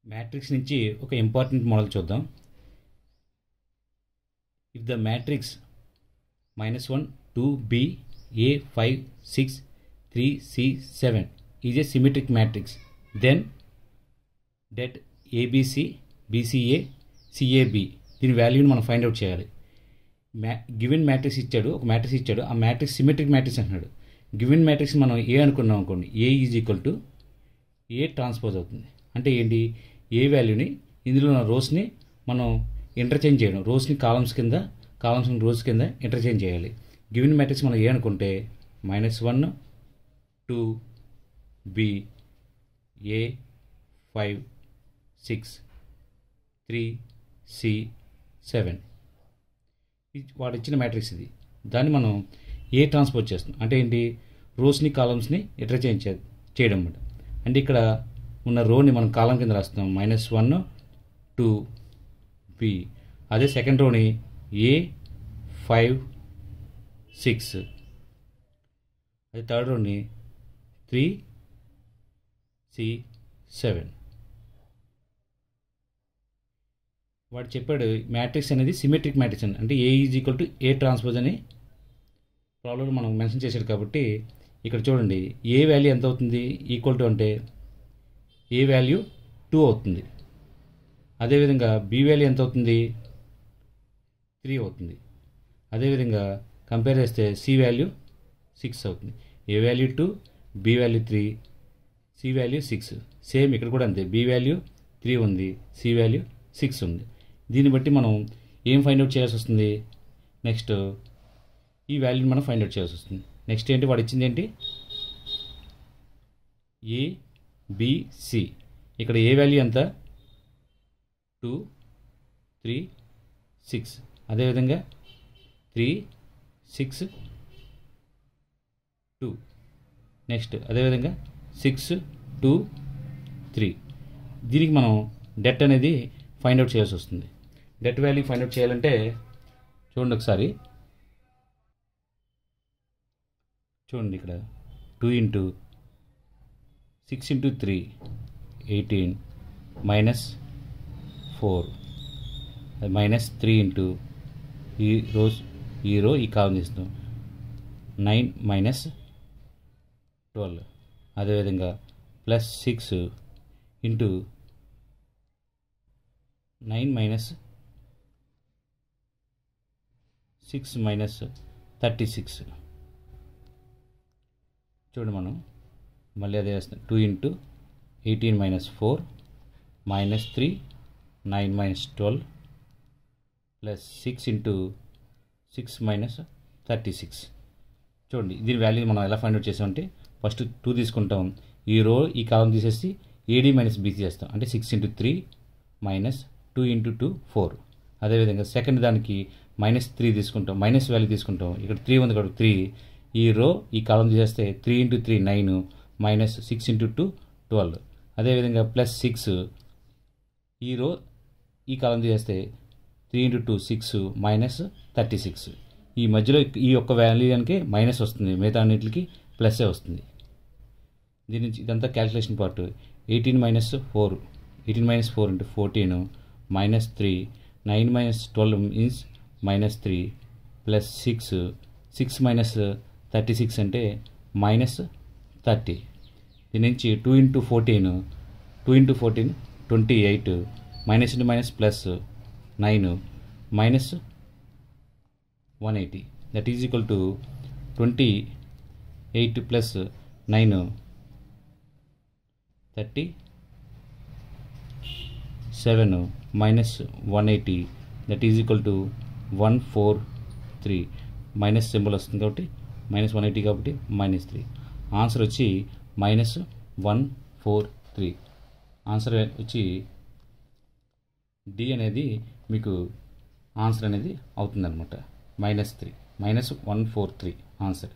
Matrix నుంచి ఒక important model చూద్దాం. If the matrix -1 2 b a 5 6 3 c 7 is a symmetric matrix, then that abc bca cab దీని వాల్యూని మనం ఫైండ్ అవుట్ చేయాలి. గివెన్ మ్యాట్రిక్స్ ఇచ్చాడు, ఒక మ్యాట్రిక్స్ ఇచ్చాడు, ఆ మ్యాట్రిక్స్ సిమెట్రిక్ మ్యాట్రిక్స్ అంటున్నాడు. గివెన్ మ్యాట్రిక్స్ మనం ఏ అనుకున్నాం అనుకోండి, A is equal to A transpose అవుతుంది. అంటే ఏంటి, ఏ వాల్యూని ఇందులో ఉన్న రోస్ని మనం ఇంటర్చేంజ్ చేయడం, రోస్ని కాలమ్స్ కింద, కాలమ్స్ని రోస్ కింద ఇంటర్చేంజ్ చేయాలి. గివెన్ మ్యాట్రిక్స్ మనం ఏ అనుకుంటే -1 2 b a 5 6 3 c 7 వాడు ఇచ్చిన మ్యాట్రిక్స్ ఇది. దాన్ని మనం ఏ ట్రాన్స్పోజ్ చేస్తున్నాం అంటే ఏంటి, రోస్ని కాలమ్స్ని ఇంటర్చేంజ్ చేయడం అన్నమాట. అంటే ఇక్కడ ఉన్న రోని మనం కాలం కింద రాస్తున్నాం, -1 2 b. అదే సెకండ్ రోని a 5 6, అదే థర్డ్ రోని 3 c 7. వాడు చెప్పాడు మ్యాట్రిక్స్ అనేది సిమెట్రిక్ మ్యాట్రిక్స్ అని, అంటే A is equal to A transpose అని ప్రాబ్లంలో మనం మెన్షన్ చేశాడు. కాబట్టి ఇక్కడ చూడండి, ఏ వాల్యూ ఎంత అవుతుంది, ఈక్వల్ టు అంటే ఏ వాల్యూ 2 అవుతుంది. అదేవిధంగా బి వాల్యూ ఎంత అవుతుంది, 3 అవుతుంది. అదేవిధంగా కంపేర్ చేస్తే సి వాల్యూ 6 అవుతుంది. A value 2, B value 3, C value 6. Same ఇక్కడ కూడా అంతే, బి వాల్యూ 3 ఉంది, సి వాల్యూ 6 ఉంది. దీన్ని బట్టి మనం ఏం ఫైండ్ అవుట్ చేయాల్సి వస్తుంది, నెక్స్ట్ ఈ వాల్యూని మనం ఫైండ్ అవుట్ చేయాల్సి వస్తుంది. నెక్స్ట్ ఏంటి, వాడు ఇచ్చింది ఏంటి, ఏ బి సి. ఇక్కడ ఏ వాల్యూ ఎంత 2 3 6, అదేవిధంగా 3 6 2, నెక్స్ట్ అదేవిధంగా 6 2 3. దీనికి మనం డెట్ అనేది ఫైండ్ అవుట్ చేయాల్సి వస్తుంది. డెట్ వాల్యూ ఫైండ్ అవుట్ చేయాలంటే చూడండి ఒకసారి, చూడండి ఇక్కడ 2 × 6 × 3 18 -4, -3 × ఈ రో ఈ కాలం చేస్తాం 9 -12. అదేవిధంగా +6 × 9 -6 -36. చూడండి మనం మళ్ళీ అదే వేస్తాం, 2 × 18 -4 -3 9 -12 +6 × 6 -36. చూడండి దీని వాల్యూ మనం ఎలా ఫైండ్ అవుట్ చేసామంటే, ఫస్ట్ 2 తీసుకుంటాం, ఈ రో ఈ కాలం తీసేసి ఏడీ - బీసీ చేస్తాం, అంటే 6 × 3 -2 × 2 4. అదేవిధంగా సెకండ్ దానికి -3 తీసుకుంటాం, మైనస్ వాల్యూ తీసుకుంటాం, ఇక్కడ 3 ఉంది కాబట్టి 3, ఈ రో ఈ కాలం తీసేస్తే 3 × 3 9 -6 × 2 12. అదేవిధంగా +6, ఈ రో ఈ కాలం తీసేస్తే 3 × 2 6 -36. ఈ మధ్యలో ఈ యొక్క వాల్యూకి మైనస్ వస్తుంది, మిగతా అన్నింటికి ప్లస్సే వస్తుంది. దీని నుంచి ఇదంతా క్యాల్కులేషన్ పార్ట్. 18 - 4 × 14 -3 9 -12 మీన్స్ -3 +6 6 -36 అంటే -30. దీని నుంచి 2 × 14 28 -× plus 9 -180. That is equal to 28 + 9 37 -180. That is equal to 143. Minus symbol వస్తుంది కాబట్టి -180 కాబట్టి -3. ఆన్సర్ వచ్చి -143. ఆన్సర్ వచ్చి డి అనేది మీకు ఆన్సర్ అనేది అవుతుందన్నమాట, -3 -143 ఆన్సర్.